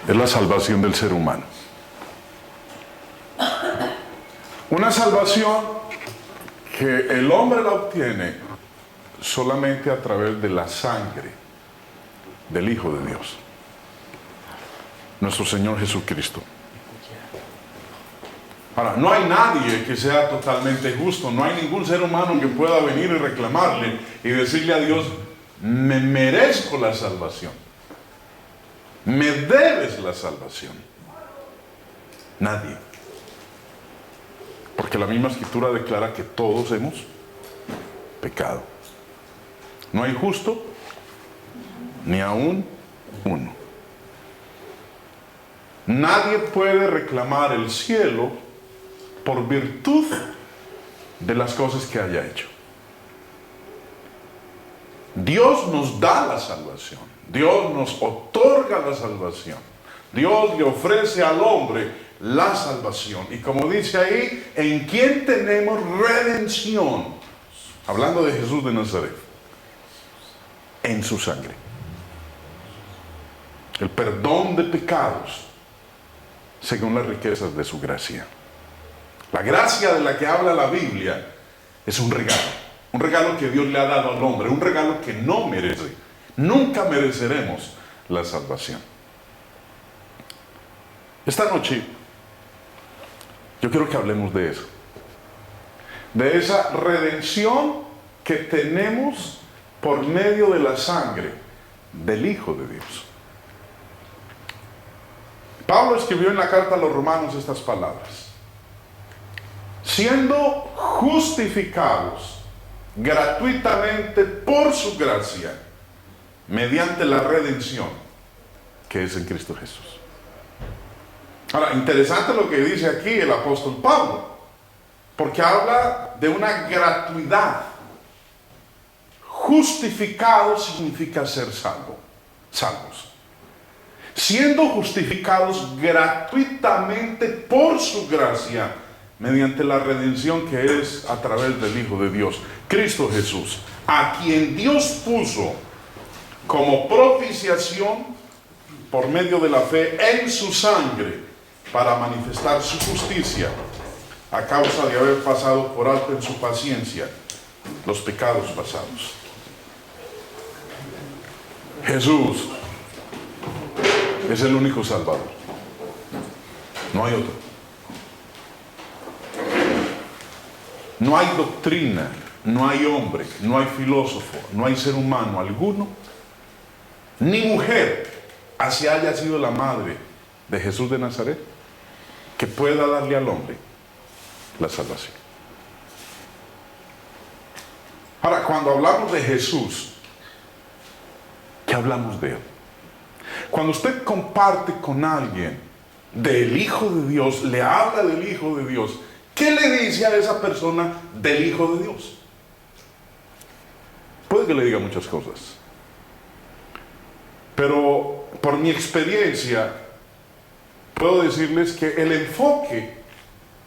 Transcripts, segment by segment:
es la salvación del ser humano. Una salvación que el hombre la obtiene solamente a través de la sangre del Hijo de Dios, nuestro Señor Jesucristo. Ahora, no hay nadie que sea totalmente justo, no hay ningún ser humano que pueda venir y reclamarle y decirle a Dios: me merezco la salvación, me debes la salvación. Nadie. Porque la misma Escritura declara que todos hemos pecado. No hay justo, ni aún uno. Nadie puede reclamar el cielo por virtud de las cosas que haya hecho. Dios nos da la salvación. Dios nos otorga la salvación. Dios le ofrece al hombre la salvación. Y como dice ahí, ¿en quién tenemos redención? Hablando de Jesús de Nazaret. En su sangre. El perdón de pecados según las riquezas de su gracia. La gracia de la que habla la Biblia es un regalo que Dios le ha dado al hombre, un regalo que no merece. Nunca mereceremos la salvación. Esta noche yo quiero que hablemos de eso, de esa redención que tenemos por medio de la sangre del Hijo de Dios. Pablo escribió en la carta a los Romanos estas palabras: siendo justificados gratuitamente por su gracia, mediante la redención que es en Cristo Jesús. Ahora, interesante lo que dice aquí el apóstol Pablo, porque habla de una gratuidad. Justificado significa ser salvos. Siendo justificados gratuitamente por su gracia, mediante la redención que es a través del Hijo de Dios, Cristo Jesús, a quien Dios puso como propiciación por medio de la fe en su sangre, para manifestar su justicia, a causa de haber pasado por alto en su paciencia los pecados pasados. Jesús es el único Salvador. No hay otro. No hay doctrina, no hay hombre, no hay filósofo, no hay ser humano alguno, ni mujer, así haya sido la madre de Jesús de Nazaret, que pueda darle al hombre la salvación. Ahora, cuando hablamos de Jesús, ¿qué hablamos de él? Cuando usted comparte con alguien del Hijo de Dios, le habla del Hijo de Dios, ¿qué le dice a esa persona del Hijo de Dios? Puede que le diga muchas cosas, pero por mi experiencia puedo decirles que el enfoque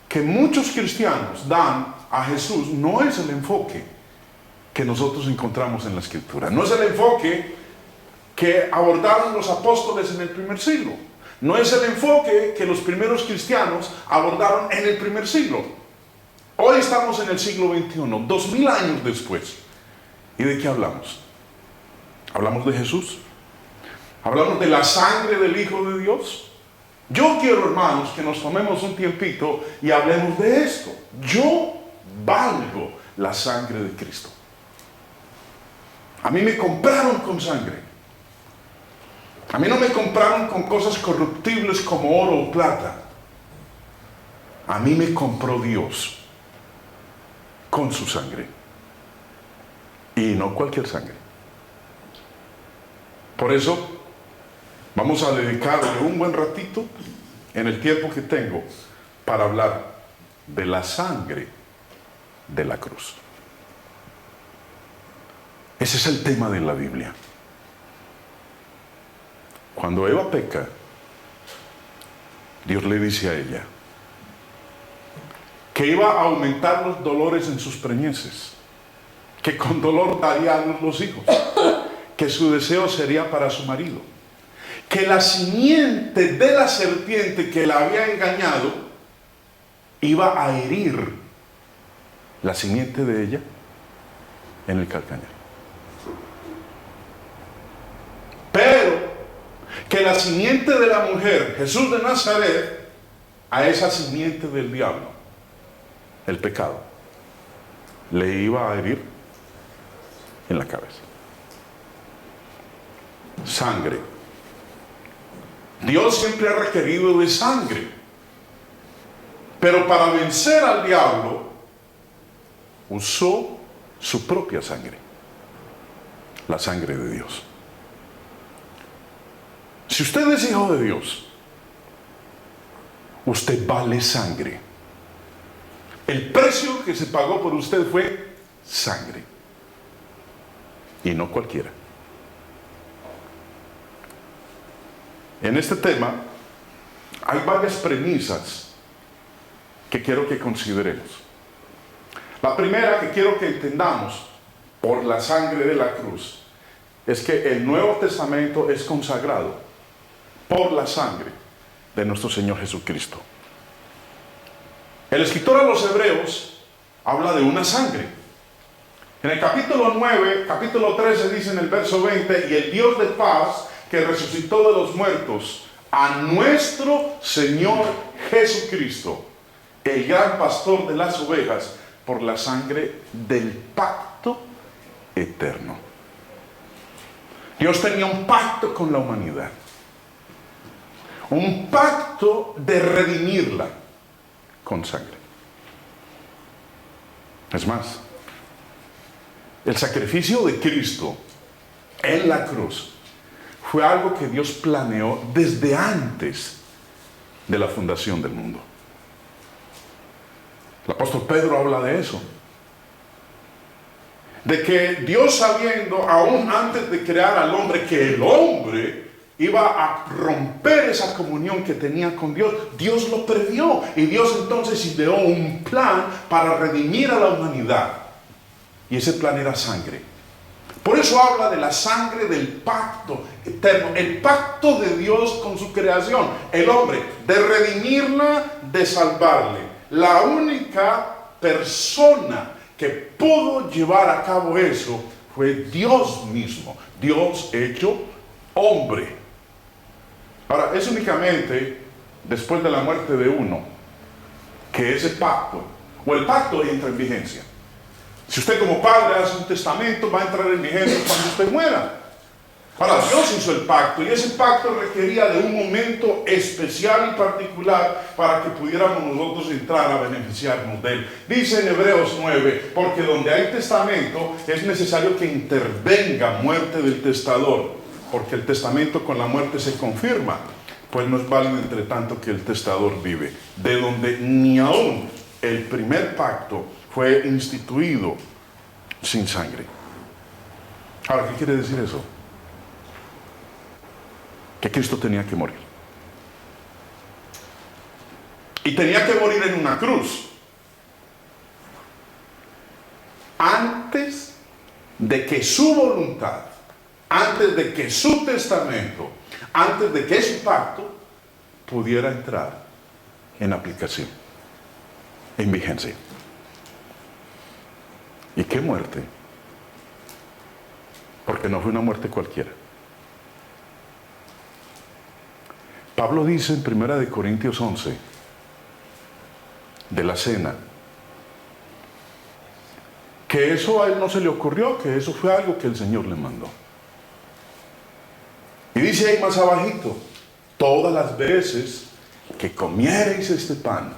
que muchos cristianos dan a Jesús no es el enfoque que nosotros encontramos en la Escritura. No es el enfoque que abordaron los apóstoles en el primer siglo. No es el enfoque que los primeros cristianos abordaron en el primer siglo. Hoy estamos en el siglo XXI, 2000 años después. ¿Y de qué hablamos? ¿Hablamos de Jesús? ¿Hablamos de la sangre del Hijo de Dios? Yo quiero, hermanos, que nos tomemos un tiempito y hablemos de esto. Yo valgo la sangre de Cristo. A mí me compraron con sangre. A mí no me compraron con cosas corruptibles como oro o plata. A mí me compró Dios con su sangre. Y no cualquier sangre. Por eso vamos a dedicarle un buen ratito en el tiempo que tengo para hablar de la sangre de la cruz. Ese es el tema de la Biblia. Cuando Eva peca, Dios le dice a ella que iba a aumentar los dolores en sus preñeces, que con dolor daría a luz los hijos, que su deseo sería para su marido, que la simiente de la serpiente que la había engañado iba a herir la simiente de ella en el calcañar. Pero que la simiente de la mujer, Jesús de Nazaret, a esa simiente del diablo, el pecado, le iba a herir en la cabeza. Sangre. Dios siempre ha requerido de sangre. Pero para vencer al diablo, usó su propia sangre. La sangre de Dios. Si usted es hijo de Dios, usted vale sangre. El precio que se pagó por usted fue sangre. Y no cualquiera. En este tema hay varias premisas que quiero que consideremos. La primera que quiero que entendamos por la sangre de la cruz es que el Nuevo Testamento es consagrado por la sangre de nuestro Señor Jesucristo. El escritor a los Hebreos habla de una sangre. En el capítulo 9, capítulo 13 dice en el verso 20: y el Dios de paz que resucitó de los muertos a nuestro Señor Jesucristo, el gran pastor de las ovejas, por la sangre del pacto eterno. Dios tenía un pacto con la humanidad. Un pacto de redimirla con sangre. Es más, el sacrificio de Cristo en la cruz fue algo que Dios planeó desde antes de la fundación del mundo. El apóstol Pedro habla de eso. De que Dios, sabiendo aún antes de crear al hombre que el hombre iba a romper esa comunión que tenía con Dios, Dios lo previó. Y Dios entonces ideó un plan para redimir a la humanidad. Y ese plan era sangre. Por eso habla de la sangre del pacto eterno, el pacto de Dios con su creación, el hombre, de redimirla, de salvarle. La única persona que pudo llevar a cabo eso fue Dios mismo, Dios hecho hombre. Ahora, es únicamente después de la muerte de uno que ese pacto, o el pacto, entra en vigencia. Si usted como padre hace un testamento, va a entrar en vigencia cuando usted muera. Ahora, Dios hizo el pacto, y ese pacto requería de un momento especial y particular para que pudiéramos nosotros entrar a beneficiarnos de él. Dice en Hebreos 9, porque donde hay testamento es necesario que intervenga muerte del testador, porque el testamento con la muerte se confirma, pues no es válido entre tanto que el testador vive. De donde ni aún el primer pacto fue instituido sin sangre. Ahora, ¿qué quiere decir eso? Que Cristo tenía que morir. Y tenía que morir en una cruz. Antes de que su voluntad, antes de que su testamento, antes de que su pacto pudiera entrar en aplicación, en vigencia. ¿Y qué muerte? Porque no fue una muerte cualquiera. Pablo dice en 1 Corintios 11 de la cena que eso a él no se le ocurrió, que eso fue algo que el Señor le mandó. Y dice ahí más abajito: todas las veces que comiereis este pan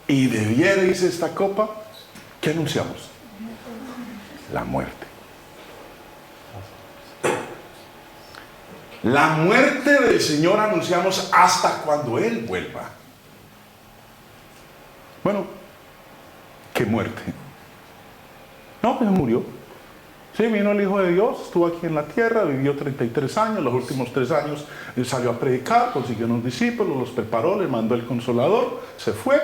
y bebiereis esta copa, ¿qué anunciamos? La muerte. La muerte del Señor anunciamos hasta cuando Él vuelva. Bueno, ¿qué muerte? No, pues murió. Sí, vino el Hijo de Dios, estuvo aquí en la tierra, vivió 33 años, los últimos 3 años él salió a predicar, consiguió unos discípulos, los preparó, le mandó el Consolador, se fue,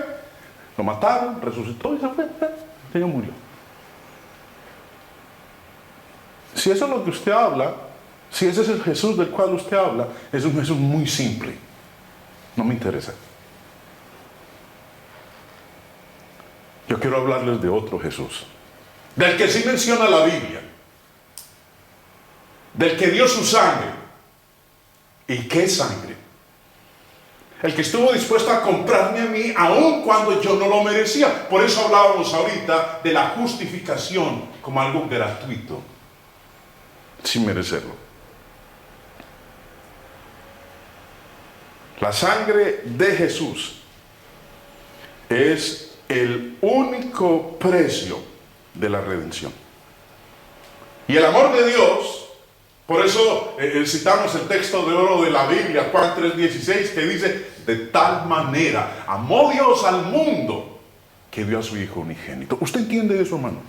lo mataron, resucitó y se fue. El Señor murió. Si eso es lo que usted habla, Si ese es el Jesús del cual usted habla, es un Jesús muy simple. No me interesa. Yo quiero hablarles de otro Jesús, del que sí menciona la Biblia, del que dio su sangre. ¿Y qué sangre? El que estuvo dispuesto a comprarme a mí aun cuando yo no lo merecía. Por eso hablábamos ahorita de la justificación como algo gratuito, sin merecerlo. La sangre de Jesús es el único precio de la redención. Y el amor de Dios, por eso citamos el texto de oro de la Biblia, Juan 3:16, que dice: de tal manera amó Dios al mundo que dio a su Hijo unigénito. ¿Usted entiende eso, hermano?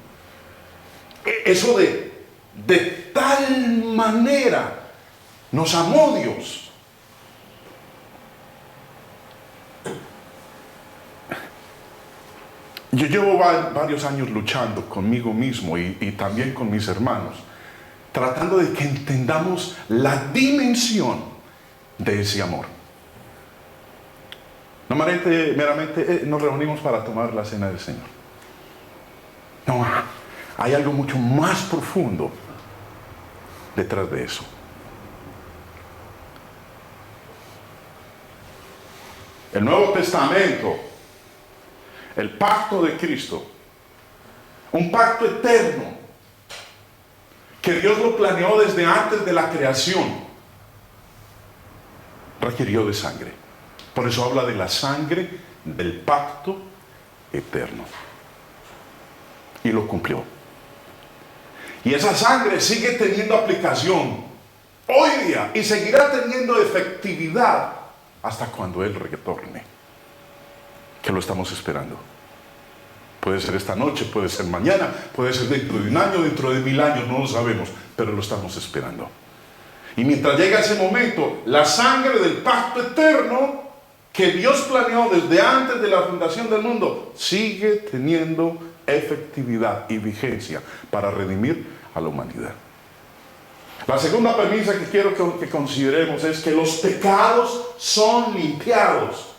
Eso de tal manera nos amó Dios. Yo llevo varios años luchando conmigo mismo y también con mis hermanos, tratando de que entendamos la dimensión de ese amor. No meramente nos reunimos para tomar la cena del Señor. No, hay algo mucho más profundo detrás de eso. El Nuevo Testamento, el pacto de Cristo, un pacto eterno que Dios lo planeó desde antes de la creación, requirió de sangre. Por eso habla de la sangre del pacto eterno. Y lo cumplió. Y esa sangre sigue teniendo aplicación hoy día y seguirá teniendo efectividad hasta cuando Él retorne, que lo estamos esperando. Puede ser esta noche, puede ser mañana, puede ser dentro de un año, dentro de 1000 años, no lo sabemos, pero lo estamos esperando. Y mientras llega ese momento, la sangre del pacto eterno que Dios planeó desde antes de la fundación del mundo sigue teniendo efectividad y vigencia para redimir a la humanidad. La segunda premisa que quiero que consideremos es que los pecados son limpiados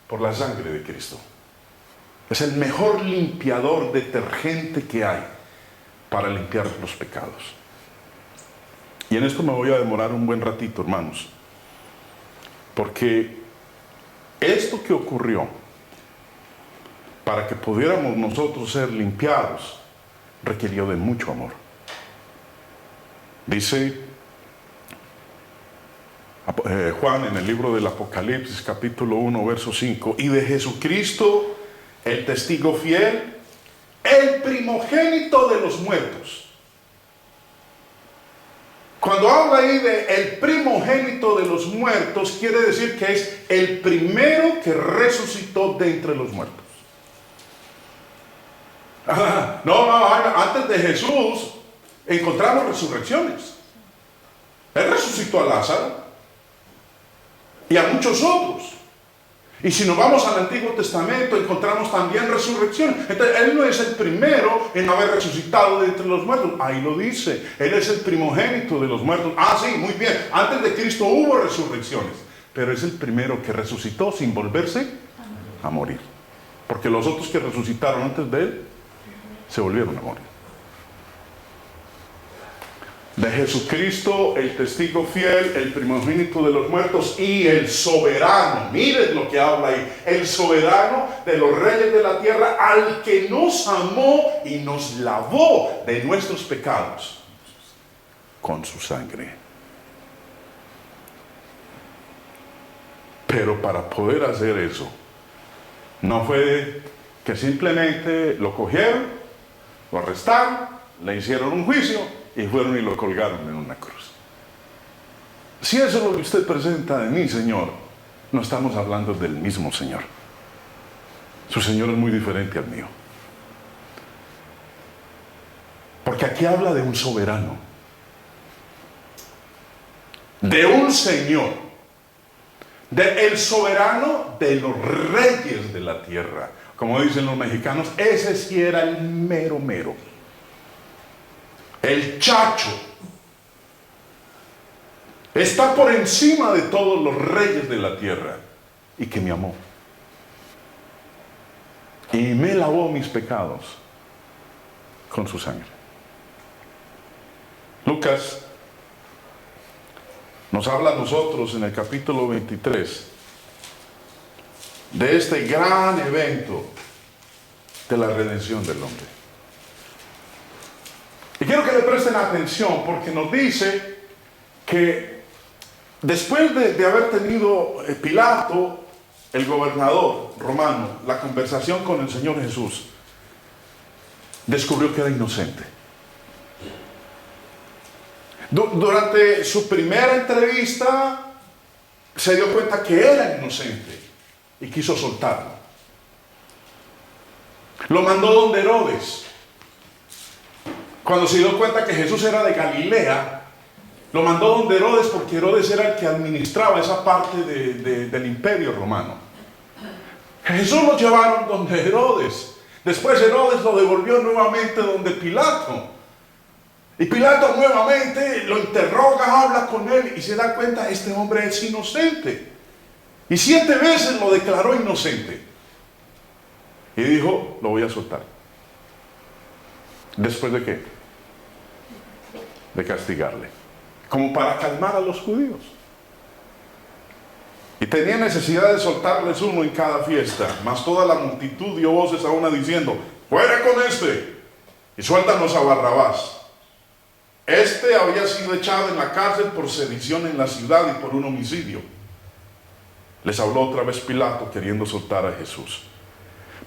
por la sangre de Cristo. Es el mejor limpiador detergente que hay para limpiar los pecados. Y en esto me voy a demorar un buen ratito, hermanos, porque esto que ocurrió para que pudiéramos nosotros ser limpiados requirió de mucho amor. Dice Juan en el libro del Apocalipsis, capítulo 1, verso 5: y de Jesucristo, el testigo fiel, el primogénito de los muertos. Cuando habla ahí de el primogénito de los muertos, quiere decir que es el primero que resucitó de entre los muertos. Antes de Jesús encontramos resurrecciones. Él resucitó a Lázaro y a muchos otros. Y si nos vamos al Antiguo Testamento, encontramos también resurrección. Entonces, Él no es el primero en haber resucitado de entre los muertos. Ahí lo dice. Él es el primogénito de los muertos. Ah, sí, muy bien. Antes de Cristo hubo resurrecciones. Pero es el primero que resucitó sin volverse a morir. Porque los otros que resucitaron antes de Él se volvieron a morir. De Jesucristo, el testigo fiel, el primogénito de los muertos y el soberano. Miren lo que habla ahí. El soberano de los reyes de la tierra, al que nos amó y nos lavó de nuestros pecados con su sangre. Pero para poder hacer eso, no fue que simplemente lo cogieron, lo arrestaron, le hicieron un juicio y fueron y lo colgaron en una cruz. Si eso es lo que usted presenta de mí, Señor, no estamos hablando del mismo Señor. Su Señor es muy diferente al mío. Porque aquí habla de un soberano, de un Señor, de el soberano de los reyes de la tierra. Como dicen los mexicanos, ese sí era el mero mero. El chacho. está por encima de todos los reyes de la tierra y que me amó y me lavó mis pecados con su sangre. Lucas nos habla a nosotros en el capítulo 23 de este gran evento de la redención del hombre. Y quiero que le presten atención porque nos dice que después de haber tenido Pilato, el gobernador romano, la conversación con el Señor Jesús, descubrió que era inocente. Durante su primera entrevista se dio cuenta que era inocente y quiso soltarlo. Lo mandó donde Herodes. Cuando se dio cuenta que Jesús era de Galilea, lo mandó donde Herodes, porque Herodes era el que administraba esa parte del imperio romano. Jesús lo llevaron donde Herodes. Después Herodes lo devolvió nuevamente donde Pilato. Y Pilato nuevamente lo interroga, habla con él y se da cuenta, este hombre es inocente. Y 7 veces lo declaró inocente. Y dijo, lo voy a soltar. ¿Después de qué? De castigarle. Como para calmar a los judíos. Y tenía necesidad de soltarles uno en cada fiesta. Mas toda la multitud dio voces a una diciendo, ¡fuera con este! Y suéltanos a Barrabás. Este había sido echado en la cárcel por sedición en la ciudad y por un homicidio. Les habló otra vez Pilato queriendo soltar a Jesús.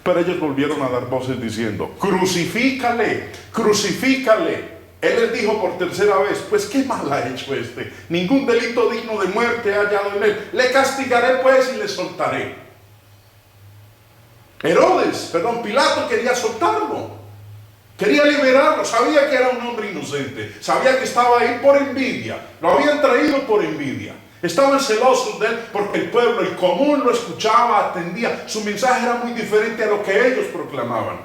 Pero ellos volvieron a dar voces diciendo, ¡crucifícale! ¡Crucifícale! Él les dijo por tercera vez, pues ¿qué mal ha hecho este? Ningún delito digno de muerte ha hallado en él. Le castigaré pues y le soltaré. Pilato quería soltarlo. Quería liberarlo, sabía que era un hombre inocente, sabía que estaba ahí por envidia, lo habían traído por envidia. Estaban celosos de él porque el pueblo, el común lo escuchaba, atendía. Su mensaje era muy diferente a lo que ellos proclamaban.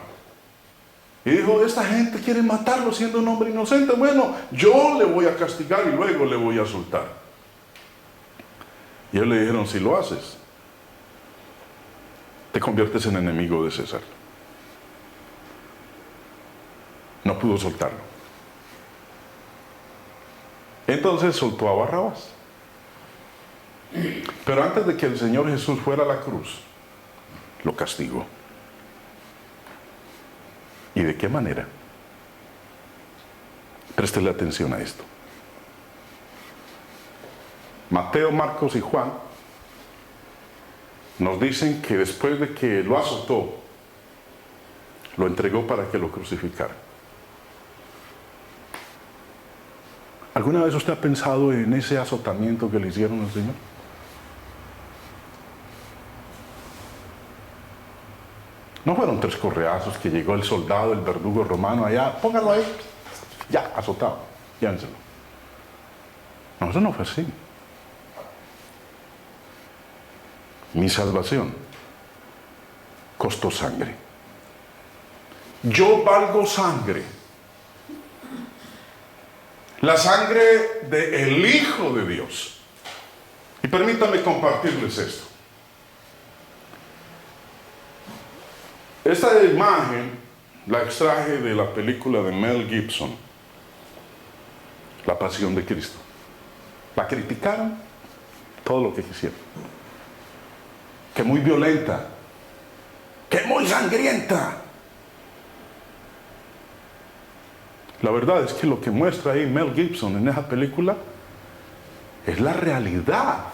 Y dijo, esta gente quiere matarlo siendo un hombre inocente. Bueno, yo le voy a castigar y luego le voy a soltar. Y ellos le dijeron, si lo haces, te conviertes en enemigo de César. No pudo soltarlo. Entonces soltó a Barrabás. Pero antes de que el Señor Jesús fuera a la cruz, lo castigó. ¿Y de qué manera? Préstele atención a esto. Mateo, Marcos y Juan nos dicen que después de que lo azotó, lo entregó para que lo crucificara. ¿Alguna vez usted ha pensado en ese azotamiento que le hicieron al Señor? No fueron 3 correazos que llegó el soldado, el verdugo romano allá, póngalo ahí, ya, azotado, llévenselo. No, eso no fue así. Mi salvación costó sangre. Yo valgo sangre. La sangre del Hijo de Dios. Y permítanme compartirles esto. Esta imagen la extraje de la película de Mel Gibson, La Pasión de Cristo. La criticaron todo lo que quisieron. Que muy violenta, que muy sangrienta. La verdad es que lo que muestra ahí Mel Gibson en esa película es la realidad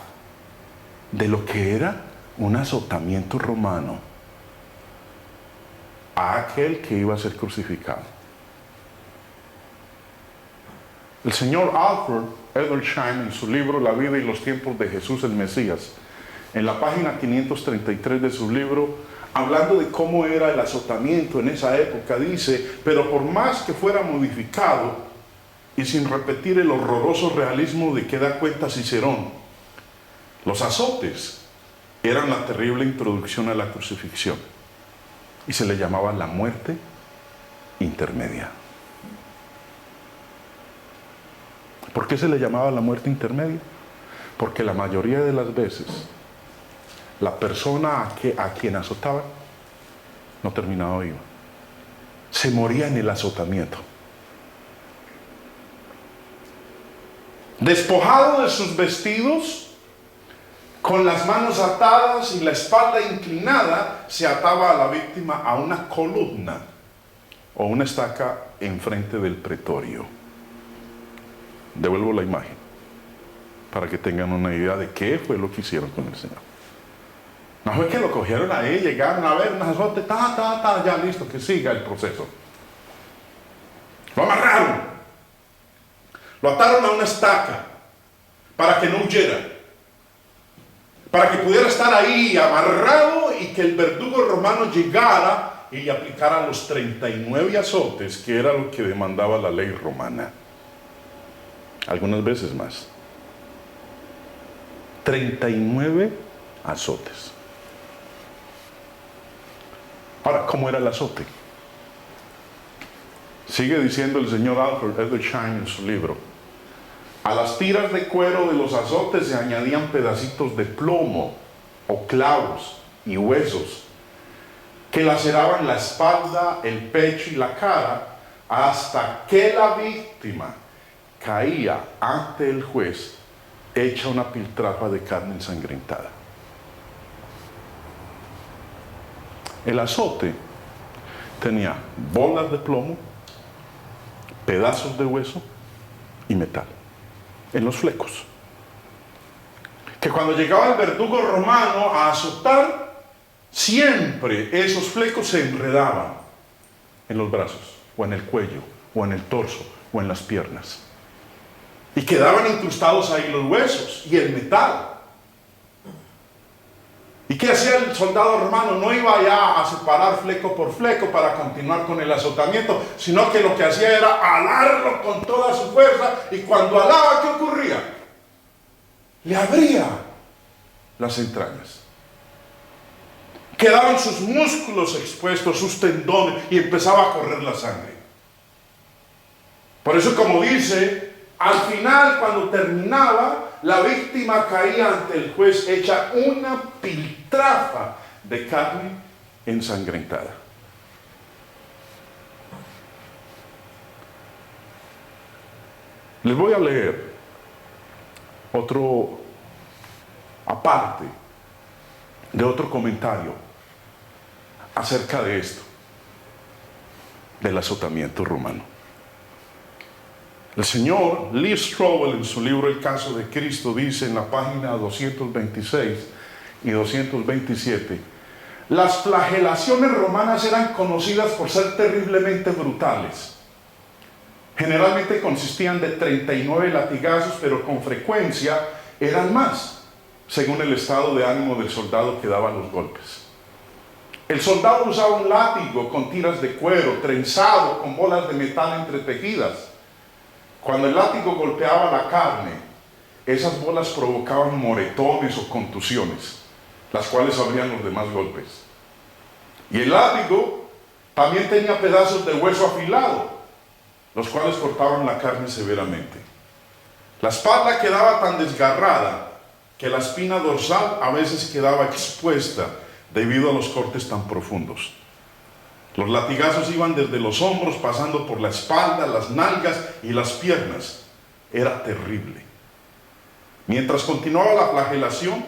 de lo que era un azotamiento romano a aquel que iba a ser crucificado. El señor Alfred Edersheim, en su libro La vida y los tiempos de Jesús el Mesías, en la página 533 de su libro, hablando de cómo era el azotamiento en esa época, dice, pero por más que fuera modificado y sin repetir el horroroso realismo de que da cuenta Cicerón, los azotes eran la terrible introducción a la crucifixión y se le llamaba la muerte intermedia. ¿Por qué se le llamaba la muerte intermedia? Porque la mayoría de las veces, la persona a quien azotaban no terminaba viva. Se moría en el azotamiento. Despojado de sus vestidos, con las manos atadas y la espalda inclinada, se ataba a la víctima a una columna o una estaca enfrente del pretorio. Devuelvo la imagen para que tengan una idea de qué fue lo que hicieron con el Señor. No fue que lo cogieron ahí, llegaron a ver unas azotes, ya listo, que siga el proceso. Lo amarraron, lo ataron a una estaca para que no huyera, para que pudiera estar ahí amarrado y que el verdugo romano llegara y le aplicara los 39 azotes, que era lo que demandaba la ley romana. Algunas veces más. 39 azotes. Ahora, ¿cómo era el azote? Sigue diciendo el señor Alfred Edersheim en su libro. A las tiras de cuero de los azotes se añadían pedacitos de plomo o clavos y huesos que laceraban la espalda, el pecho y la cara hasta que la víctima caía ante el juez hecha una piltrafa de carne ensangrentada. El azote tenía bolas de plomo, pedazos de hueso y metal en los flecos, que cuando llegaba el verdugo romano a azotar, siempre esos flecos se enredaban en los brazos, o en el cuello, o en el torso, o en las piernas, y quedaban incrustados ahí los huesos y el metal. ¿Y qué hacía el soldado romano? No iba ya a separar fleco por fleco para continuar con el azotamiento, sino que lo que hacía era alarlo con toda su fuerza, y cuando alaba, ¿qué ocurría? Le abría las entrañas. Quedaban sus músculos expuestos, sus tendones, y empezaba a correr la sangre. Por eso, como dice, al final, cuando terminaba, la víctima caía ante el juez hecha una piltrafa de carne ensangrentada. Les voy a leer otro, aparte de otro comentario acerca de esto, del azotamiento romano. El señor Lee Strobel, en su libro El caso de Cristo, dice en la página 226 y 227, las flagelaciones romanas eran conocidas por ser terriblemente brutales. Generalmente consistían de 39 latigazos, pero con frecuencia eran más, según el estado de ánimo del soldado que daba los golpes. El soldado usaba un látigo con tiras de cuero, trenzado con bolas de metal entretejidas. Cuando el látigo golpeaba la carne, esas bolas provocaban moretones o contusiones, las cuales abrían los demás golpes. Y el látigo también tenía pedazos de hueso afilado, los cuales cortaban la carne severamente. La espalda quedaba tan desgarrada que la espina dorsal a veces quedaba expuesta debido a los cortes tan profundos. Los latigazos iban desde los hombros, pasando por la espalda, las nalgas y las piernas. Era terrible. Mientras continuaba la flagelación,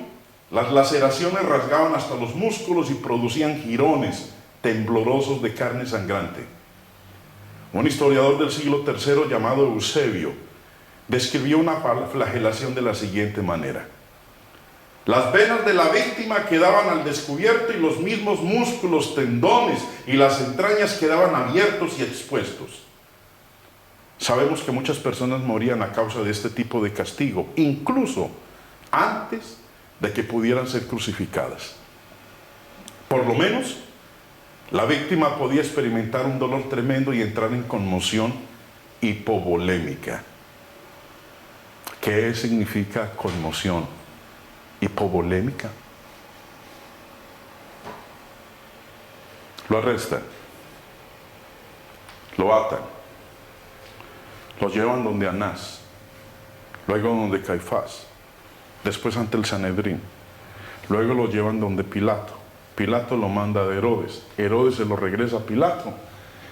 las laceraciones rasgaban hasta los músculos y producían jirones temblorosos de carne sangrante. Un historiador del siglo III llamado Eusebio describió una flagelación de la siguiente manera. Las venas de la víctima quedaban al descubierto y los mismos músculos, tendones y las entrañas quedaban abiertos y expuestos. Sabemos que muchas personas morían a causa de este tipo de castigo, incluso antes de que pudieran ser crucificadas. Por lo menos, la víctima podía experimentar un dolor tremendo y entrar en conmoción hipovolémica. ¿Qué significa conmoción hipovolémica? Lo arrestan, lo atan, lo llevan donde Anás, luego donde Caifás, después ante el Sanedrín. Luego lo llevan donde Pilato. Pilato lo manda a Herodes. Herodes se lo regresa a Pilato.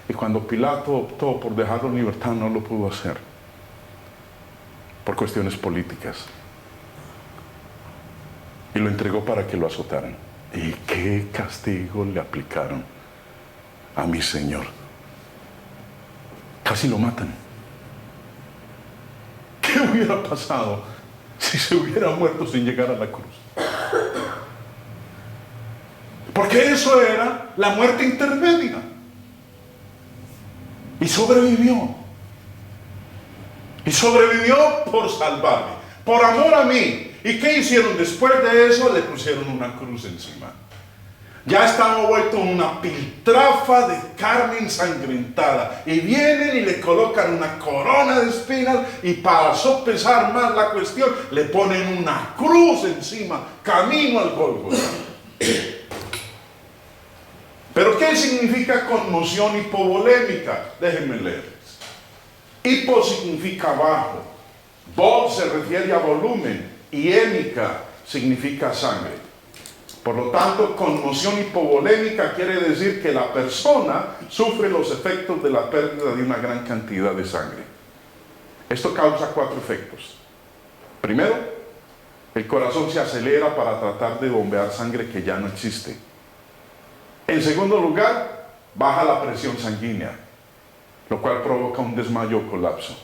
Y cuando Pilato optó por dejarlo en libertad, no lo pudo hacer. Por cuestiones políticas. Y lo entregó para que lo azotaran. ¿Y qué castigo le aplicaron a mi Señor? Casi lo matan. ¿Qué hubiera pasado si se hubiera muerto sin llegar a la cruz? Porque eso era la muerte intermedia. Y sobrevivió. Y sobrevivió por salvarme, por amor a mí. ¿Y qué hicieron después de eso? Le pusieron una cruz encima. Ya estaba vuelto una piltrafa de carne ensangrentada. Y vienen y le colocan una corona de espinas. Y para sopesar más la cuestión, le ponen una cruz encima, camino al Gólgota. ¿Pero qué significa conmoción hipovolémica? Déjenme leerles. Hipo significa bajo. Vol se refiere a volumen. Y hémica significa sangre. Por lo tanto, conmoción hipovolémica quiere decir que la persona sufre los efectos de la pérdida de una gran cantidad de sangre. Esto causa 4 efectos. Primero, el corazón se acelera para tratar de bombear sangre que ya no existe. En segundo lugar, baja la presión sanguínea, lo cual provoca un desmayo o colapso.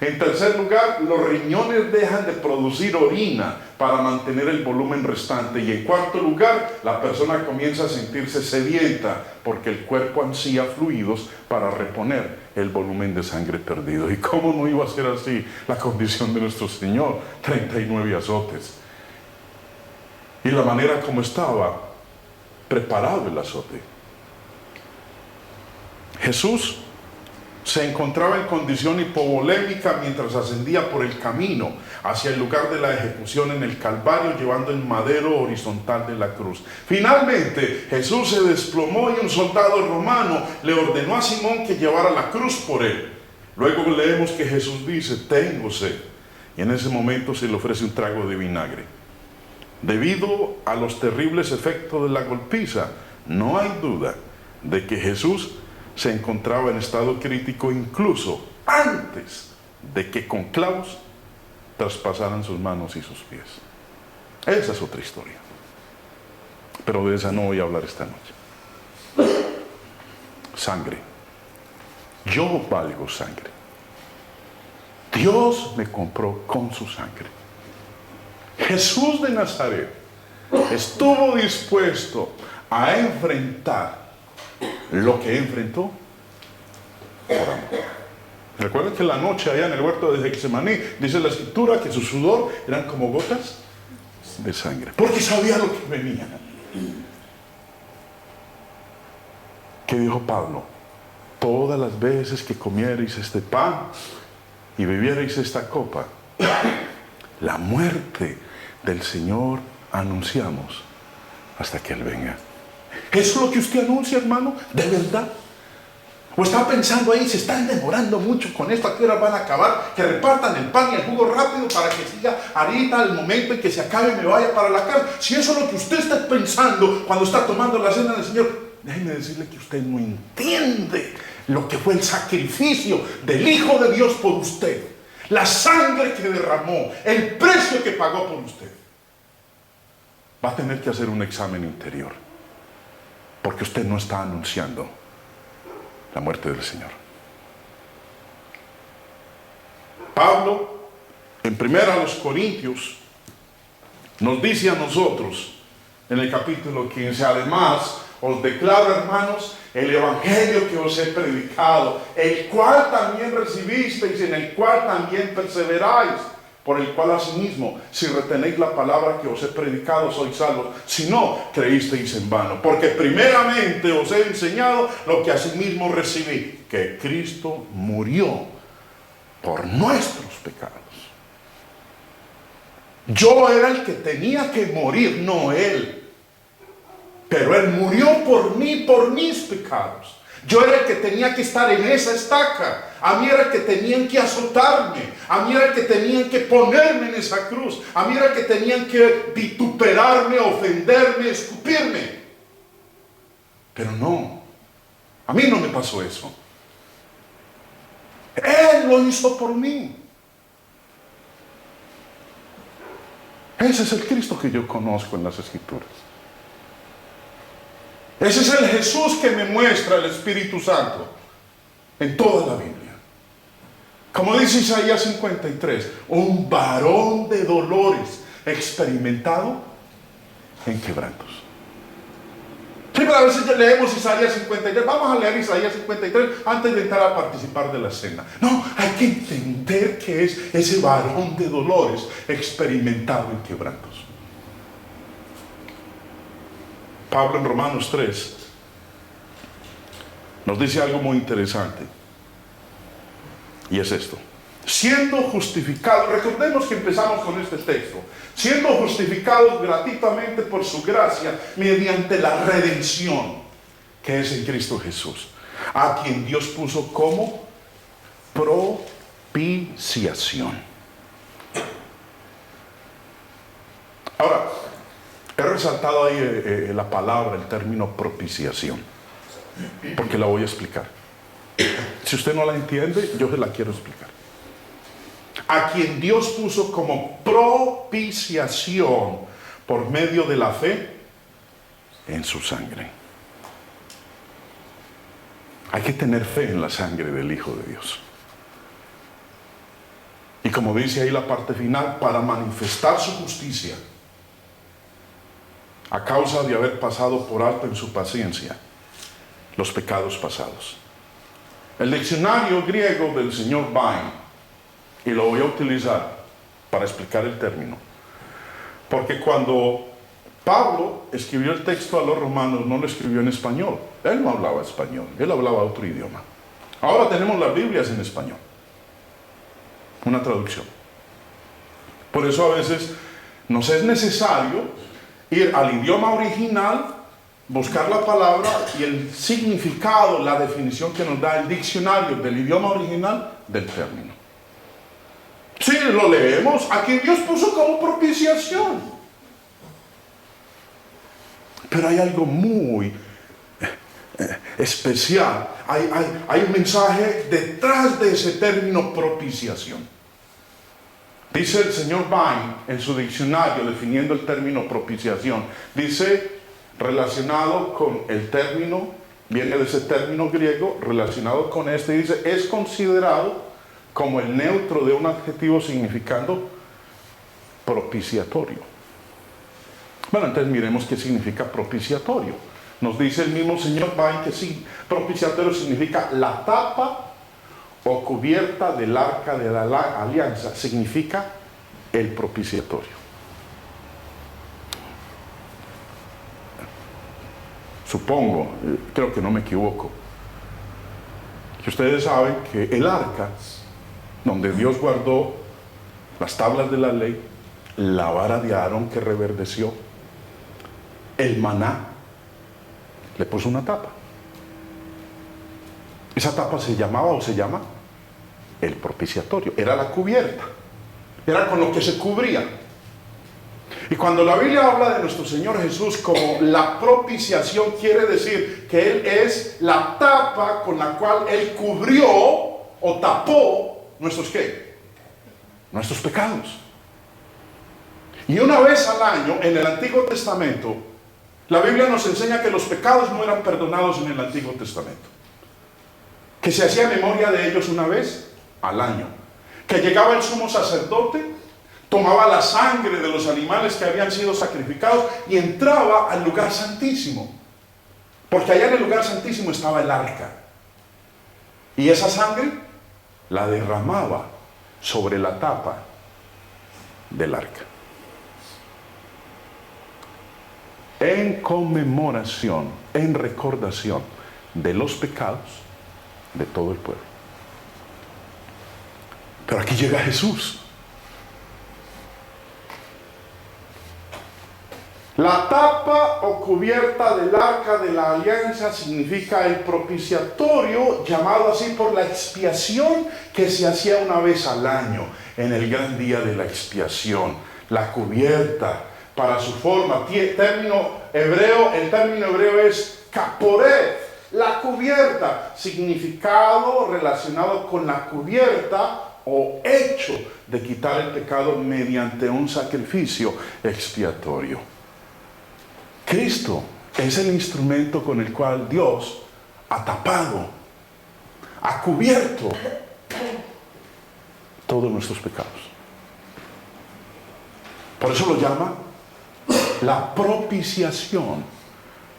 En tercer lugar, los riñones dejan de producir orina para mantener el volumen restante. Y en cuarto lugar, la persona comienza a sentirse sedienta porque el cuerpo ansía fluidos para reponer el volumen de sangre perdido. ¿Y cómo no iba a ser así la condición de nuestro Señor? 39 azotes. Y la manera como estaba preparado el azote. Jesús se encontraba en condición hipovolémica mientras ascendía por el camino hacia el lugar de la ejecución en el Calvario, llevando el madero horizontal de la cruz. Finalmente, Jesús se desplomó y un soldado romano le ordenó a Simón que llevara la cruz por él. Luego leemos que Jesús dice: tengo sed. Y en ese momento se le ofrece un trago de vinagre. Debido a los terribles efectos de la golpiza, no hay duda de que Jesús se encontraba en estado crítico incluso antes de que con clavos traspasaran sus manos y sus pies. Esa es otra historia, pero de esa no voy a hablar esta noche. Sangre. Yo valgo sangre. Dios me compró con su sangre. Jesús de Nazaret estuvo dispuesto a enfrentar lo que enfrentó por amor. Recuerden que la noche allá en el huerto de Getsemaní, dice la escritura que su sudor eran como gotas de sangre, porque sabía lo que venía. ¿Qué dijo Pablo? Todas las veces que comierais este pan y bebierais esta copa, la muerte del Señor anunciamos hasta que Él venga. ¿Eso es lo que usted anuncia, hermano? ¿De verdad? ¿O está pensando ahí, se están demorando mucho con esto, a qué hora van a acabar? Que repartan el pan y el jugo rápido para que siga ahorita, al momento en que se acabe me vaya para la casa. Si eso es lo que usted está pensando cuando está tomando la cena del Señor, déjeme decirle que usted no entiende lo que fue el sacrificio del Hijo de Dios por usted. La sangre que derramó, el precio que pagó por usted. Va a tener que hacer un examen interior, porque usted no está anunciando la muerte del Señor. Pablo, en 1 Corintios, nos dice a nosotros, en el capítulo 15, además, os declaro, hermanos, el evangelio que os he predicado, el cual también recibisteis, en el cual también perseveráis, por el cual asimismo, si retenéis la palabra que os he predicado, sois salvos, si no, creísteis en vano. Porque primeramente os he enseñado lo que asimismo recibí, que Cristo murió por nuestros pecados. Yo era el que tenía que morir, no Él. Pero Él murió por mí, por mis pecados. Yo era el que tenía que estar en esa estaca A mí era el que tenían que azotarme. A mí era el que tenían que ponerme en esa cruz. A mí era el que tenían que vituperarme, ofenderme, escupirme. Pero no. A mí no me pasó eso. Él lo hizo por mí. Ese es el Cristo que yo conozco en las Escrituras. Ese es el Jesús que me muestra el Espíritu Santo en toda la Biblia. Como dice Isaías 53, un varón de dolores experimentado en quebrantos. Siempre a veces leemos Isaías 53, vamos a leer Isaías 53 antes de entrar a participar de la cena. No, hay que entender que es ese varón de dolores experimentado en quebrantos. Pablo en Romanos 3 nos dice algo muy interesante. Y es esto. Siendo justificados, recordemos que empezamos con este texto. Siendo justificados gratuitamente por su gracia, mediante la redención que es en Cristo Jesús, a quien Dios puso como propiciación. Ahora, he resaltado ahí la palabra, el término propiciación, porque la voy a explicar. Si usted no la entiende, yo se la quiero explicar. A quien Dios puso como propiciación por medio de la fe en su sangre. Hay que tener fe en la sangre del Hijo de Dios. Y como dice ahí la parte final, para manifestar su justicia, a causa de haber pasado por alto en su paciencia los pecados pasados. El diccionario griego del señor Vine, y lo voy a utilizar para explicar el término, porque cuando Pablo escribió el texto a los romanos, no lo escribió en español. Él no hablaba español, él hablaba otro idioma. Ahora tenemos las Biblias en español, una traducción. Por eso a veces nos es necesario ir al idioma original, buscar la palabra y el significado, la definición que nos da el diccionario del idioma original del término. Si lo leemos, a quien Dios puso como propiciación. Pero hay algo muy especial. Hay un mensaje detrás de ese término propiciación. Dice el señor Vine en su diccionario definiendo el término propiciación, dice relacionado con el término, viene de ese término griego, relacionado con este, dice, es considerado como el neutro de un adjetivo significando propiciatorio. Bueno, entonces miremos qué significa propiciatorio. Nos dice el mismo señor Vine que sí, propiciatorio significa la tapa o cubierta del arca de la alianza, significa el propiciatorio. Supongo, creo que no me equivoco, que ustedes saben que el arca, donde Dios guardó las tablas de la ley, la vara de Aarón que reverdeció, el maná, le puso una tapa. Esa tapa se llamaba o se llama el propiciatorio. Era la cubierta. Era con lo que se cubría. Y cuando la Biblia habla de nuestro Señor Jesús como la propiciación, quiere decir que Él es la tapa con la cual Él cubrió o tapó nuestros ¿qué? Nuestros pecados. Y una vez al año, en el Antiguo Testamento, la Biblia nos enseña que los pecados no eran perdonados en el Antiguo Testamento. Que se hacía memoria de ellos una vez al año. Que llegaba el sumo sacerdote, tomaba la sangre de los animales que habían sido sacrificados y entraba al lugar santísimo. Porque allá en el lugar santísimo estaba el arca. Y esa sangre la derramaba sobre la tapa del arca. En conmemoración, en recordación de los pecados de todo el pueblo. Pero aquí llega Jesús. La tapa o cubierta del arca de la alianza significa el propiciatorio, llamado así por la expiación que se hacía una vez al año, en el gran día de la expiación. La cubierta, para su forma, el término hebreo es caporet, la cubierta, significado relacionado con la cubierta o hecho de quitar el pecado mediante un sacrificio expiatorio. Cristo es el instrumento con el cual Dios ha tapado, ha cubierto todos nuestros pecados. Por eso lo llama la propiciación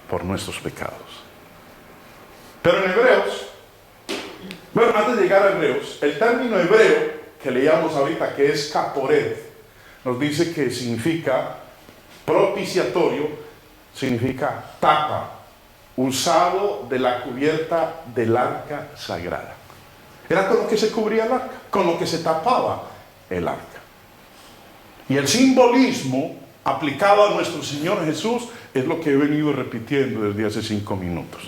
por nuestros pecados. Pero en Hebreos, bueno, antes de llegar a Hebreos, el término hebreo que leíamos ahorita, que es caporet, nos dice que significa propiciatorio, significa tapa, usado de la cubierta del arca sagrada. Era con lo que se cubría el arca, con lo que se tapaba el arca. Y el simbolismo aplicado a nuestro Señor Jesús es lo que he venido repitiendo desde hace 5 minutos.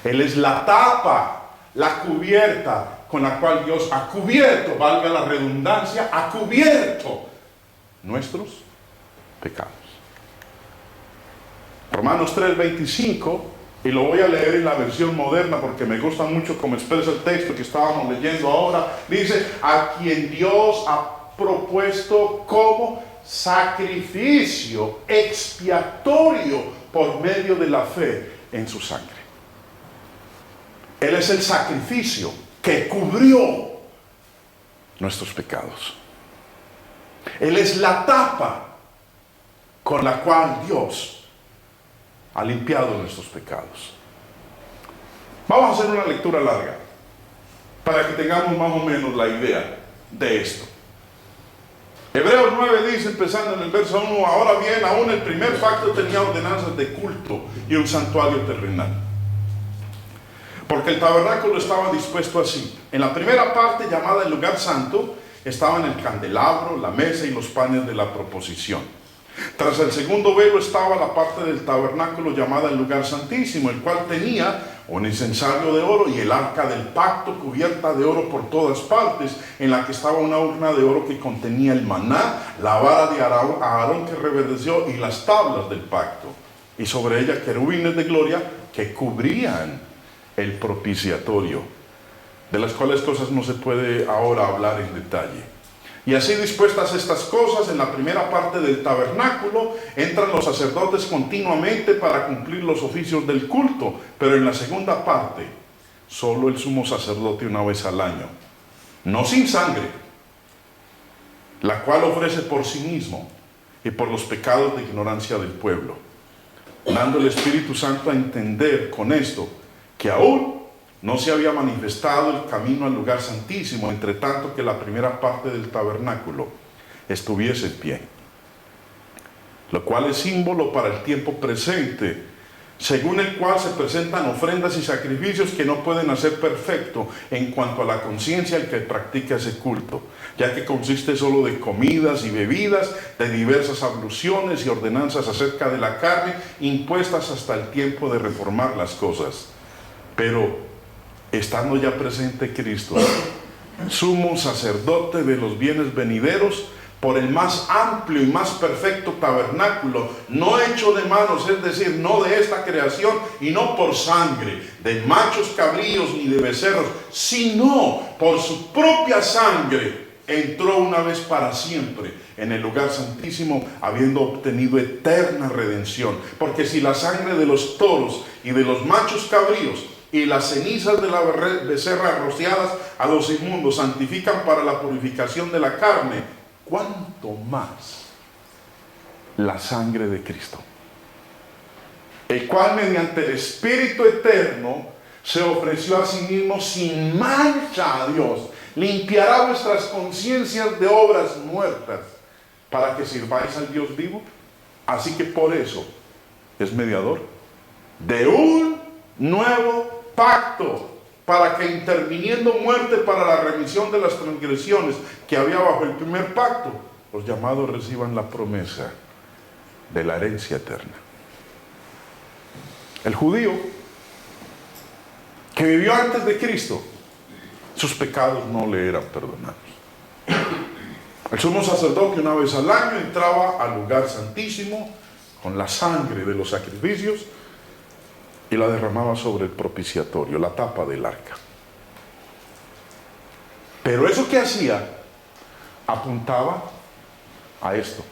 Él es la tapa, la cubierta con la cual Dios ha cubierto, valga la redundancia, ha cubierto nuestros pecados. Romanos 3:25, y lo voy a leer en la versión moderna porque me gusta mucho cómo expresa el texto que estábamos leyendo ahora. Dice: a quien Dios ha propuesto como sacrificio expiatorio por medio de la fe en su sangre. Él es el sacrificio que cubrió nuestros pecados. Él es la tapa con la cual Dios ha limpiado nuestros pecados. Vamos a hacer una lectura larga para que tengamos más o menos la idea de esto. Hebreos 9 dice, empezando en el verso 1: ahora bien, aún el primer pacto tenía ordenanzas de culto y un santuario terrenal, porque el tabernáculo estaba dispuesto así. En la primera parte, llamada el lugar santo, estaban el candelabro, la mesa y los panes de la proposición. Tras el segundo velo estaba la parte del tabernáculo llamada el lugar santísimo, el cual tenía un incensario de oro y el arca del pacto cubierta de oro por todas partes, en la que estaba una urna de oro que contenía el maná, la vara de Aarón que reverdeció y las tablas del pacto, y sobre ella querubines de gloria que cubrían el propiciatorio, de las cuales cosas no se puede ahora hablar en detalle. Y así dispuestas estas cosas, en la primera parte del tabernáculo entran los sacerdotes continuamente para cumplir los oficios del culto, pero en la segunda parte, solo el sumo sacerdote una vez al año, no sin sangre, la cual ofrece por sí mismo y por los pecados de ignorancia del pueblo, dando el Espíritu Santo a entender con esto que aún no se había manifestado el camino al lugar santísimo, entre tanto que la primera parte del tabernáculo estuviese en pie, lo cual es símbolo para el tiempo presente, según el cual se presentan ofrendas y sacrificios que no pueden hacer perfecto en cuanto a la conciencia del que practica ese culto, ya que consiste solo de comidas y bebidas, de diversas abluciones y ordenanzas acerca de la carne, impuestas hasta el tiempo de reformar las cosas. Pero estando ya presente Cristo, sumo sacerdote de los bienes venideros, por el más amplio y más perfecto tabernáculo, no hecho de manos, es decir, no de esta creación, y no por sangre de machos cabríos ni de becerros, sino por su propia sangre, entró una vez para siempre en el lugar santísimo, habiendo obtenido eterna redención. Porque si la sangre de los toros y de los machos cabríos y las cenizas de la becerra rociadas a los inmundos santifican para la purificación de la carne, ¿cuánto más la sangre de Cristo, el cual mediante el Espíritu eterno se ofreció a sí mismo sin mancha a Dios, limpiará vuestras conciencias de obras muertas para que sirváis al Dios vivo? Así que por eso es mediador de un nuevo pacto, para que interviniendo muerte para la remisión de las transgresiones que había bajo el primer pacto, los llamados reciban la promesa de la herencia eterna. El judío que vivió antes de Cristo, sus pecados no le eran perdonados. El sumo sacerdote una vez al año entraba al lugar santísimo con la sangre de los sacrificios y la derramaba sobre el propiciatorio, la tapa del arca. Pero eso que hacía apuntaba a esto,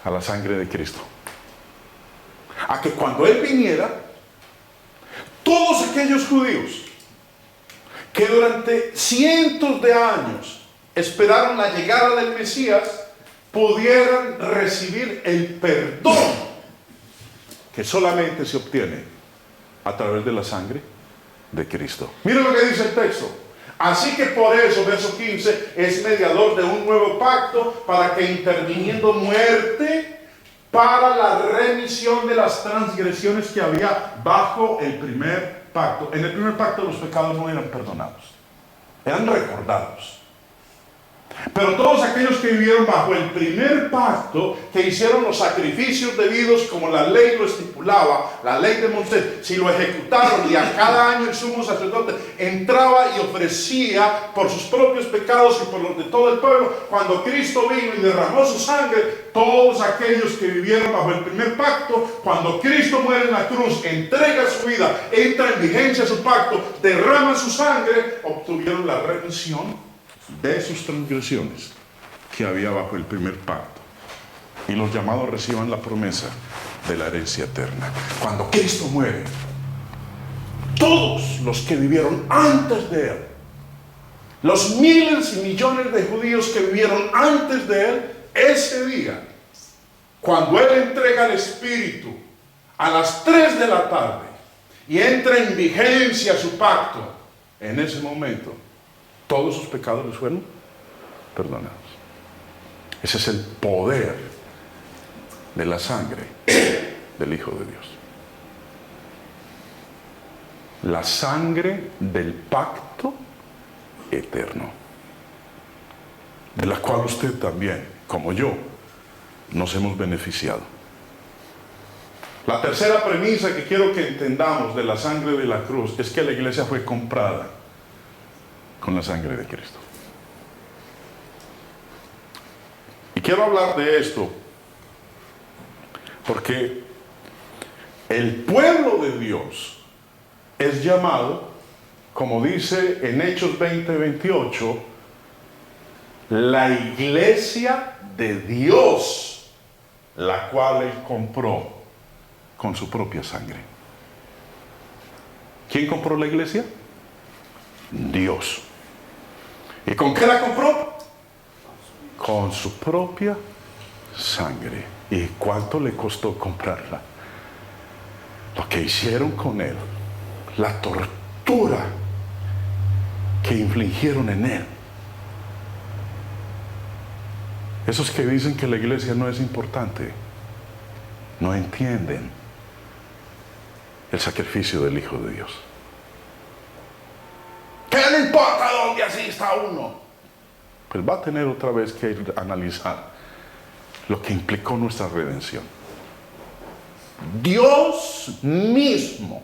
a la sangre de Cristo. A que cuando Él viniera, todos aquellos judíos que durante cientos de años esperaron la llegada del Mesías, pudieran recibir el perdón que solamente se obtiene a través de la sangre de Cristo. Miren lo que dice el texto. Así que por eso, verso 15, es mediador de un nuevo pacto, para que interviniendo muerte para la remisión de las transgresiones que había bajo el primer pacto. En el primer pacto los pecados no eran perdonados, eran recordados. Pero todos aquellos que vivieron bajo el primer pacto, que hicieron los sacrificios debidos como la ley lo estipulaba, la ley de Moisés, si lo ejecutaron, y a cada año el sumo sacerdote entraba y ofrecía por sus propios pecados y por los de todo el pueblo, cuando Cristo vino y derramó su sangre, todos aquellos que vivieron bajo el primer pacto, cuando Cristo muere en la cruz, entrega su vida, entra en vigencia su pacto, derrama su sangre, obtuvieron la remisión de sus transgresiones que había bajo el primer pacto, y los llamados reciban la promesa de la herencia eterna. Cuando Cristo muere, todos los que vivieron antes de Él, los miles y millones de judíos que vivieron antes de Él, ese día, cuando Él entrega el Espíritu a las 3 de la tarde y entra en vigencia su pacto, en ese momento todos sus pecados les fueron perdonados. Ese es el poder de la sangre del Hijo de Dios. La sangre del pacto eterno, de la cual usted también, como yo, nos hemos beneficiado. La tercera premisa que quiero que entendamos de la sangre de la cruz es que la iglesia fue comprada con la sangre de Cristo. Y quiero hablar de esto porque el pueblo de Dios es llamado, como dice en Hechos 20:28, la iglesia de Dios, la cual Él compró con su propia sangre. ¿Quién compró la iglesia? Dios. ¿Y con qué la compró? Con su propia sangre. ¿Y cuánto le costó comprarla? Lo que hicieron con Él, la tortura que infligieron en Él. Esos que dicen que la iglesia no es importante, no entienden el sacrificio del Hijo de Dios. ¿Qué le importa dónde asista uno? Pues va a tener otra vez que analizar lo que implicó nuestra redención. Dios mismo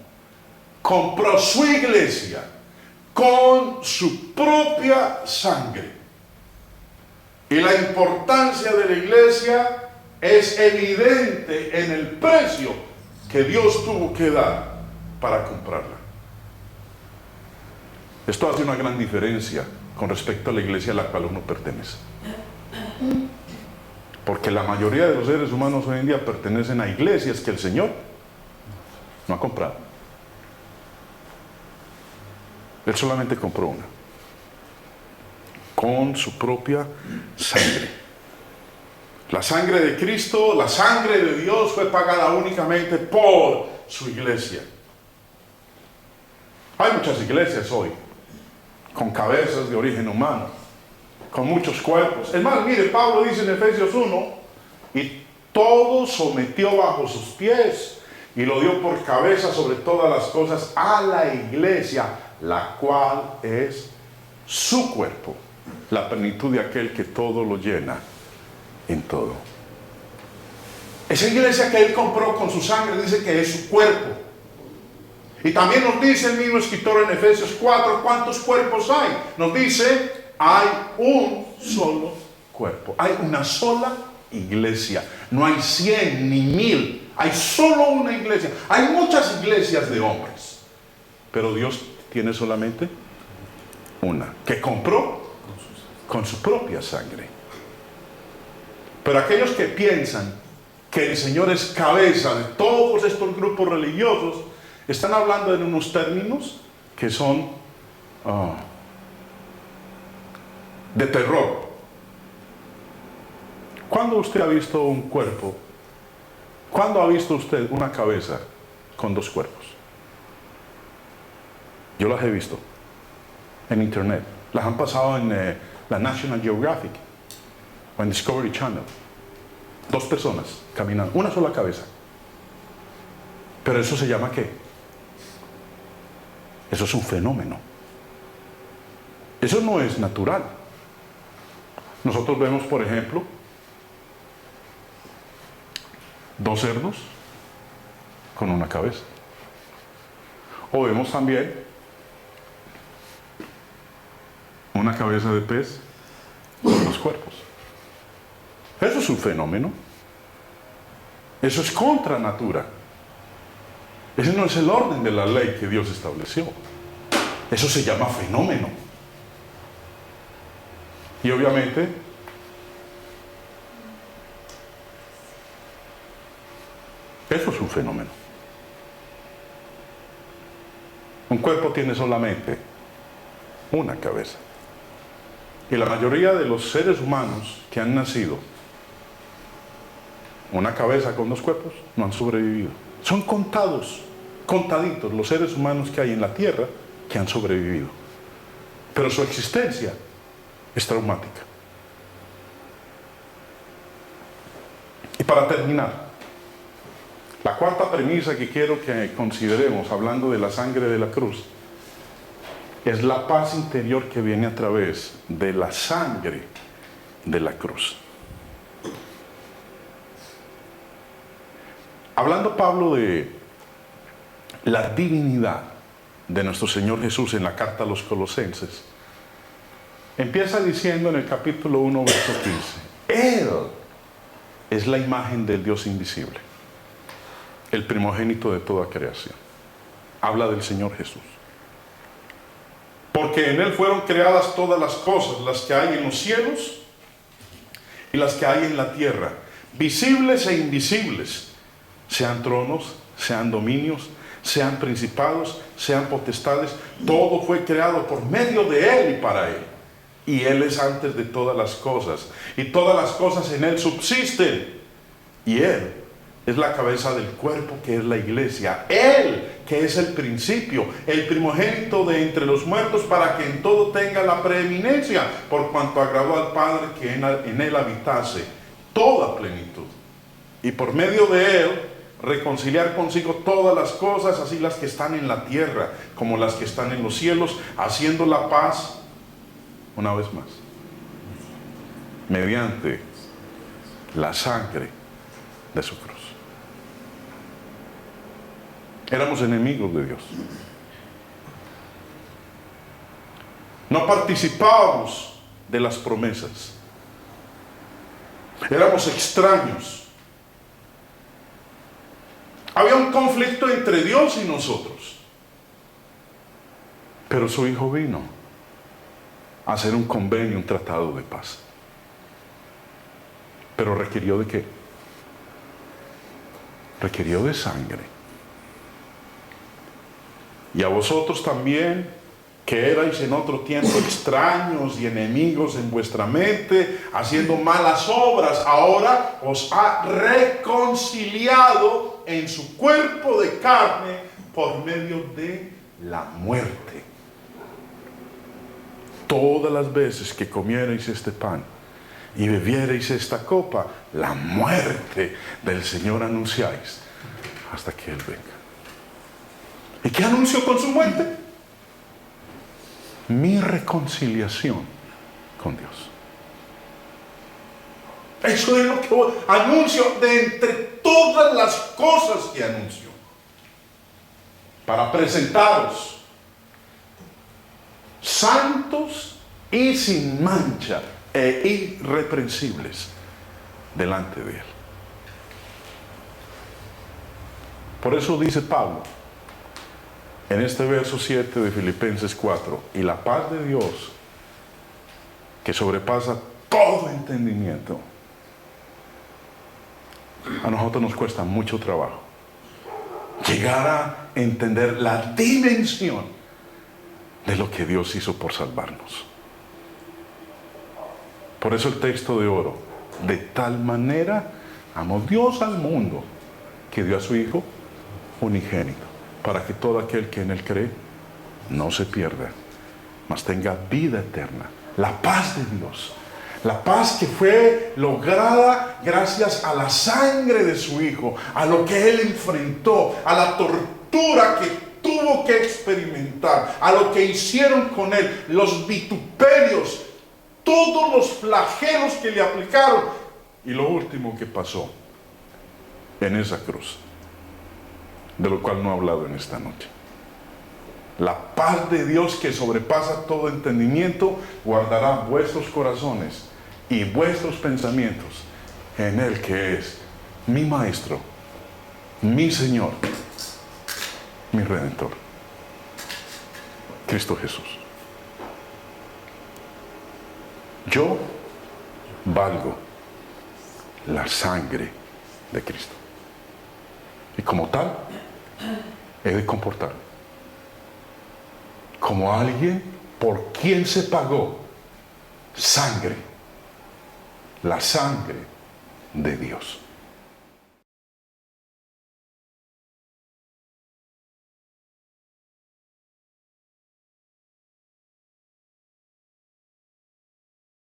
compró su iglesia con su propia sangre. Y la importancia de la iglesia es evidente en el precio que Dios tuvo que dar para comprarla. Esto hace una gran diferencia con respecto a la iglesia a la cual uno pertenece. Porque la mayoría de los seres humanos hoy en día pertenecen a iglesias que el Señor no ha comprado. Él solamente compró una, con su propia sangre. La sangre de Cristo, la sangre de Dios fue pagada únicamente por su iglesia. Hay muchas iglesias hoy con cabezas de origen humano, con muchos cuerpos. Es más, mire, Pablo dice en Efesios 1, y todo sometió bajo sus pies y lo dio por cabeza sobre todas las cosas a la iglesia, la cual es su cuerpo, la plenitud de aquel que todo lo llena en todo. Esa iglesia que Él compró con su sangre dice que es su cuerpo. Y también nos dice el mismo escritor en Efesios 4, ¿cuántos cuerpos hay? Nos dice, hay un solo cuerpo. Hay una sola iglesia. No hay 100 ni 1000. Hay solo una iglesia. Hay muchas iglesias de hombres. Pero Dios tiene solamente una, que compró con su propia sangre. Pero aquellos que piensan que el Señor es cabeza de todos estos grupos religiosos, están hablando en unos términos que son de terror. ¿Cuándo usted ha visto un cuerpo? ¿Cuándo ha visto usted una cabeza con dos cuerpos? Yo las he visto en internet. Las han pasado en la National Geographic o en Discovery Channel. Dos personas caminando, una sola cabeza. Pero eso se llama ¿qué? Eso es un fenómeno. Eso no es natural. Nosotros vemos, por ejemplo, dos cerdos con una cabeza. O vemos también una cabeza de pez con dos cuerpos. Eso es un fenómeno. Eso es contra natura. Ese no es el orden de la ley que Dios estableció. Eso se llama fenómeno. Y obviamente, eso es un fenómeno. Un cuerpo tiene solamente una cabeza. Y la mayoría de los seres humanos que han nacido, una cabeza con dos cuerpos, no han sobrevivido. Son contaditos los seres humanos que hay en la tierra que han sobrevivido. Pero su existencia es traumática. Y para terminar, la cuarta premisa que quiero que consideremos, hablando de la sangre de la cruz, es la paz interior que viene a través de la sangre de la cruz. Hablando Pablo de la divinidad de nuestro Señor Jesús en la carta a los Colosenses, empieza diciendo en el capítulo 1, verso 15, Él es la imagen del Dios invisible, el primogénito de toda creación. Habla del Señor Jesús. Porque en Él fueron creadas todas las cosas, las que hay en los cielos y las que hay en la tierra, visibles e invisibles, sean tronos, sean dominios, sean principados, sean potestades. Todo fue creado por medio de Él y para Él. Y Él es antes de todas las cosas. Y todas las cosas en Él subsisten. Y Él es la cabeza del cuerpo que es la iglesia. Él que es el principio, el primogénito de entre los muertos, para que en todo tenga la preeminencia, por cuanto agradó al Padre que en Él habitase toda plenitud. Y por medio de Él reconciliar consigo todas las cosas, así las que están en la tierra como las que están en los cielos, haciendo la paz, una vez más, mediante la sangre de su cruz. Éramos enemigos de Dios. No participábamos de las promesas. Éramos extraños. Había un conflicto entre Dios y nosotros. Pero su Hijo vino a hacer un convenio, un tratado de paz. Pero requirió de ¿qué? Requirió de sangre. Y a vosotros también, que erais en otro tiempo extraños y enemigos en vuestra mente, haciendo malas obras, ahora os ha reconciliado en su cuerpo de carne por medio de la muerte. Todas las veces que comierais este pan y bebierais esta copa, la muerte del Señor anunciáis hasta que Él venga. ¿Y qué anunció con su muerte? Mi reconciliación con Dios. Eso es lo que anuncio de entre todas las cosas que anuncio. Para presentaros santos y sin mancha e irreprensibles delante de Él. Por eso dice Pablo en este verso 7 de Filipenses 4, y la paz de Dios, que sobrepasa todo entendimiento. A nosotros nos cuesta mucho trabajo llegar a entender la dimensión de lo que Dios hizo por salvarnos. Por eso el texto de oro: de tal manera amó Dios al mundo que dio a su Hijo unigénito, para que todo aquel que en Él cree no se pierda, mas tenga vida eterna. La paz de Dios, la paz que fue lograda gracias a la sangre de su Hijo, a lo que Él enfrentó, a la tortura que tuvo que experimentar, a lo que hicieron con Él, los vituperios, todos los flagelos que le aplicaron, y lo último que pasó en esa cruz, de lo cual no he hablado en esta noche. La paz de Dios que sobrepasa todo entendimiento guardará vuestros corazones y vuestros pensamientos en Él, que es mi Maestro, mi Señor, mi Redentor, Cristo Jesús. Yo valgo la sangre de Cristo, y como tal he de comportarme como alguien por quien se pagó sangre, la sangre de Dios.